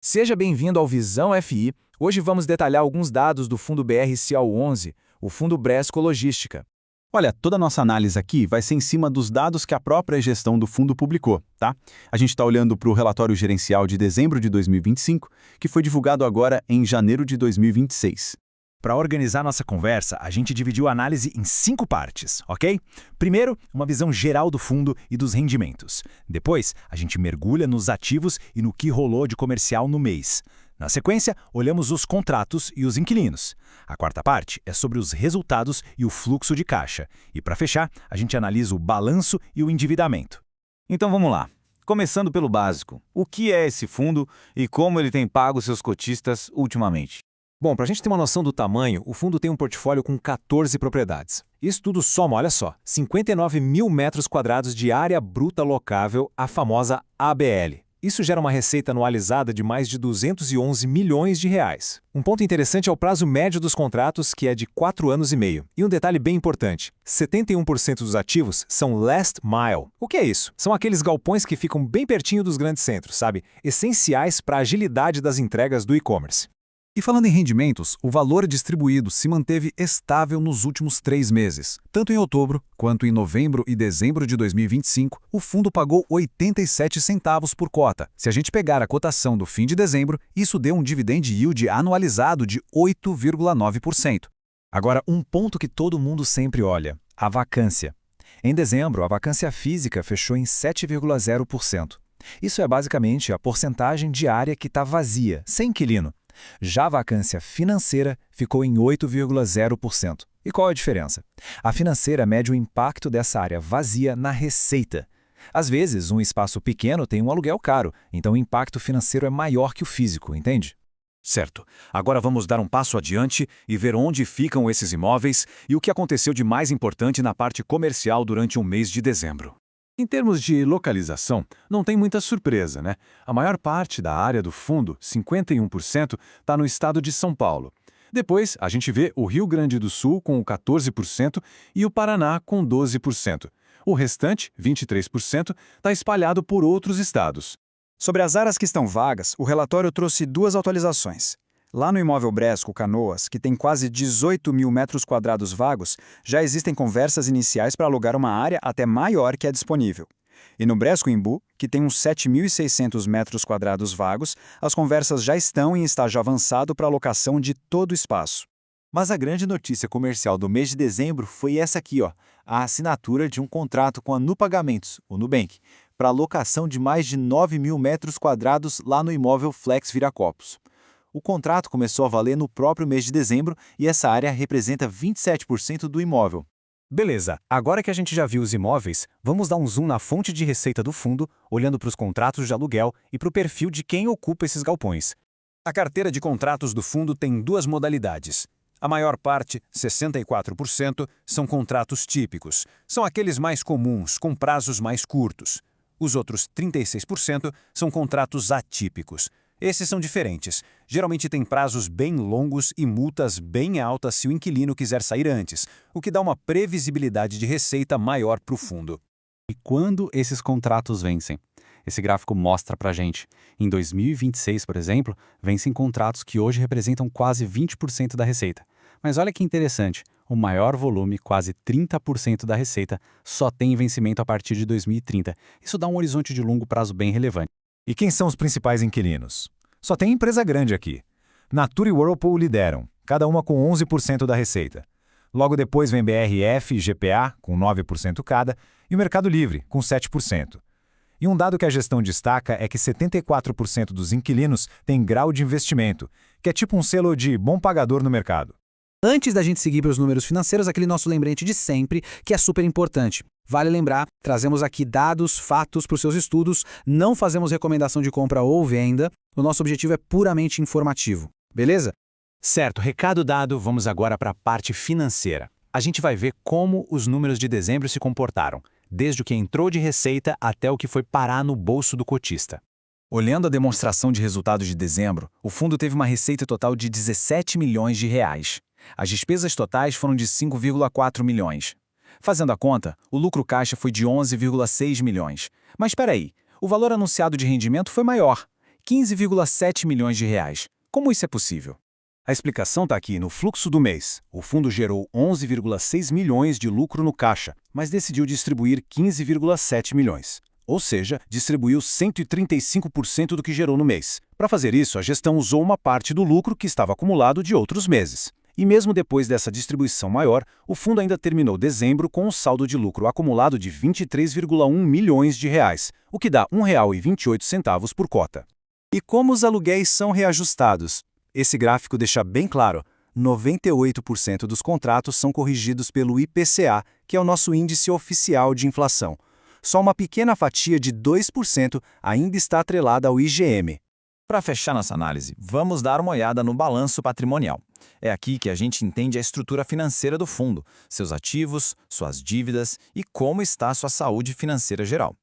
Seja bem-vindo ao Visão FI. Hoje vamos detalhar alguns dados do fundo BRCA11, o fundo Bresco Logística. Olha, toda a nossa análise aqui vai ser em cima dos dados que a própria gestão do fundo publicou, tá? A gente está olhando para o relatório gerencial de dezembro de 2025, que foi divulgado agora em janeiro de 2026. Para organizar nossa conversa, a gente dividiu a análise em 5 partes, ok? Primeiro, uma visão geral do fundo e dos rendimentos. Depois, a gente mergulha nos ativos e no que rolou de comercial no mês. Na sequência, olhamos os contratos e os inquilinos. A quarta parte é sobre os resultados e o fluxo de caixa. E para fechar, a gente analisa o balanço e o endividamento. Então vamos lá. Começando pelo básico. O que é esse fundo e como ele tem pago seus cotistas ultimamente? Bom, para a gente ter uma noção do tamanho, o fundo tem um portfólio com 14 propriedades. Isso tudo soma, olha só, 59 mil metros quadrados de área bruta locável, a famosa ABL. Isso gera uma receita anualizada de mais de 211 milhões de reais. Um ponto interessante é o prazo médio dos contratos, que é de 4 anos e meio. E um detalhe bem importante, 71% dos ativos são last mile. O que é isso? São aqueles galpões que ficam bem pertinho dos grandes centros, sabe? Essenciais para a agilidade das entregas do e-commerce. E falando em rendimentos, o valor distribuído se manteve estável nos últimos 3 meses. Tanto em outubro, quanto em novembro e dezembro de 2025, o fundo pagou 87 centavos por cota. Se a gente pegar a cotação do fim de dezembro, isso deu um dividend yield anualizado de 8,9%. Agora, um ponto que todo mundo sempre olha, a vacância. Em dezembro, a vacância física fechou em 7,0%. Isso é basicamente a porcentagem de área que está vazia, sem inquilino. Já a vacância financeira ficou em 8,0%. E qual é a diferença? A financeira mede o impacto dessa área vazia na receita. Às vezes, um espaço pequeno tem um aluguel caro, então o impacto financeiro é maior que o físico, entende? Certo. Agora vamos dar um passo adiante e ver onde ficam esses imóveis e o que aconteceu de mais importante na parte comercial durante o mês de dezembro. Em termos de localização, não tem muita surpresa, né? A maior parte da área do fundo, 51%, está no estado de São Paulo. Depois, a gente vê o Rio Grande do Sul com 14% e o Paraná com 12%. O restante, 23%, está espalhado por outros estados. Sobre as áreas que estão vagas, o relatório trouxe 2 atualizações. Lá no imóvel Bresco Canoas, que tem quase 18 mil metros quadrados vagos, já existem conversas iniciais para alugar uma área até maior que a disponível. E no Bresco Imbu, que tem uns 7.600 metros quadrados vagos, as conversas já estão em estágio avançado para alocação de todo o espaço. Mas a grande notícia comercial do mês de dezembro foi essa aqui, ó, a assinatura de um contrato com a Nu Pagamentos, o Nubank, para alocação de mais de 9 mil metros quadrados lá no imóvel Flex Viracopos. O contrato começou a valer no próprio mês de dezembro e essa área representa 27% do imóvel. Beleza, agora que a gente já viu os imóveis, vamos dar um zoom na fonte de receita do fundo, olhando para os contratos de aluguel e para o perfil de quem ocupa esses galpões. A carteira de contratos do fundo tem 2 modalidades. A maior parte, 64%, são contratos típicos. São aqueles mais comuns, com prazos mais curtos. Os outros 36% são contratos atípicos. Esses são diferentes. Geralmente têm prazos bem longos e multas bem altas se o inquilino quiser sair antes, o que dá uma previsibilidade de receita maior para o fundo. E quando esses contratos vencem? Esse gráfico mostra pra gente. Em 2026, por exemplo, vencem contratos que hoje representam quase 20% da receita. Mas olha que interessante, o maior volume, quase 30% da receita, só tem vencimento a partir de 2030. Isso dá um horizonte de longo prazo bem relevante. E quem são os principais inquilinos? Só tem empresa grande aqui. Natura e Whirlpool lideram, cada uma com 11% da receita. Logo depois vem BRF e GPA, com 9% cada, e o Mercado Livre, com 7%. E um dado que a gestão destaca é que 74% dos inquilinos têm grau de investimento, que é tipo um selo de bom pagador no mercado. Antes da gente seguir para os números financeiros, aquele nosso lembrete de sempre, que é super importante. Vale lembrar, trazemos aqui dados, fatos para os seus estudos, não fazemos recomendação de compra ou venda, o nosso objetivo é puramente informativo, beleza? Certo, recado dado, vamos agora para a parte financeira. A gente vai ver como os números de dezembro se comportaram, desde o que entrou de receita até o que foi parar no bolso do cotista. Olhando a demonstração de resultados de dezembro, o fundo teve uma receita total de 17 milhões de reais. As despesas totais foram de 5,4 milhões. Fazendo a conta, o lucro caixa foi de 11,6 milhões. Mas espera aí, o valor anunciado de rendimento foi maior, 15,7 milhões de reais. Como isso é possível? A explicação está aqui no fluxo do mês. O fundo gerou 11,6 milhões de lucro no caixa, mas decidiu distribuir 15,7 milhões. Ou seja, distribuiu 135% do que gerou no mês. Para fazer isso, a gestão usou uma parte do lucro que estava acumulado de outros meses. E mesmo depois dessa distribuição maior, o fundo ainda terminou dezembro com um saldo de lucro acumulado de 23,1 milhões de reais, o que dá R$ 1,28 por cota. E como os aluguéis são reajustados? Esse gráfico deixa bem claro, 98% dos contratos são corrigidos pelo IPCA, que é o nosso índice oficial de inflação. Só uma pequena fatia de 2% ainda está atrelada ao IGM. Para fechar nossa análise, vamos dar uma olhada no balanço patrimonial. É aqui que a gente entende a estrutura financeira do fundo, seus ativos, suas dívidas e como está a sua saúde financeira geral.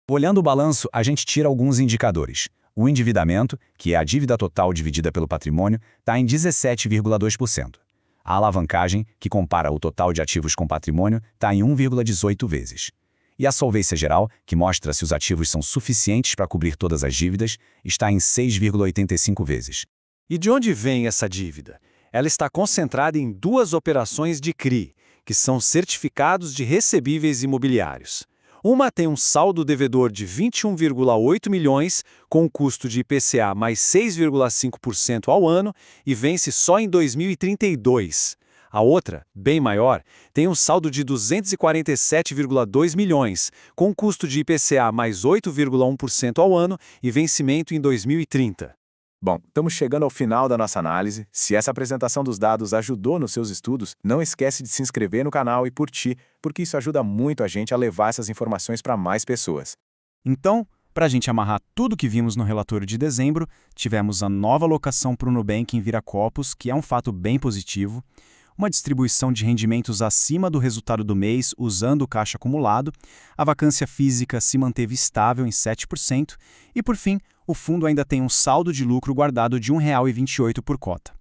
Olhando o balanço, a gente tira alguns indicadores. O endividamento, que é a dívida total dividida pelo patrimônio, está em 17,2%. A alavancagem, que compara o total de ativos com patrimônio, está em 1,18 vezes. E a solvência geral, que mostra se os ativos são suficientes para cobrir todas as dívidas, está em 6,85 vezes. E de onde vem essa dívida? Ela está concentrada em duas operações de CRI, que são certificados de recebíveis imobiliários. Uma tem um saldo devedor de 21,8 milhões, com custo de IPCA mais 6,5% ao ano e vence só em 2032. A outra, bem maior, tem um saldo de 247,2 milhões, com custo de IPCA mais 8,1% ao ano e vencimento em 2030. Bom, estamos chegando ao final da nossa análise. Se essa apresentação dos dados ajudou nos seus estudos, não esquece de se inscrever no canal e curtir, porque isso ajuda muito a gente a levar essas informações para mais pessoas. Então, para a gente amarrar tudo que vimos no relatório de dezembro, tivemos a nova alocação para o Nubank em Viracopos, que é um fato bem positivo, uma distribuição de rendimentos acima do resultado do mês usando o caixa acumulado, a vacância física se manteve estável em 7% e, por fim, o fundo ainda tem um saldo de lucro guardado de R$ 1,28 por cota.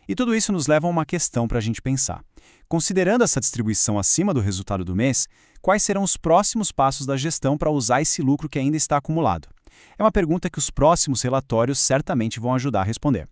E tudo isso nos leva a uma questão para a gente pensar. Considerando essa distribuição acima do resultado do mês, quais serão os próximos passos da gestão para usar esse lucro que ainda está acumulado? É uma pergunta que os próximos relatórios certamente vão ajudar a responder.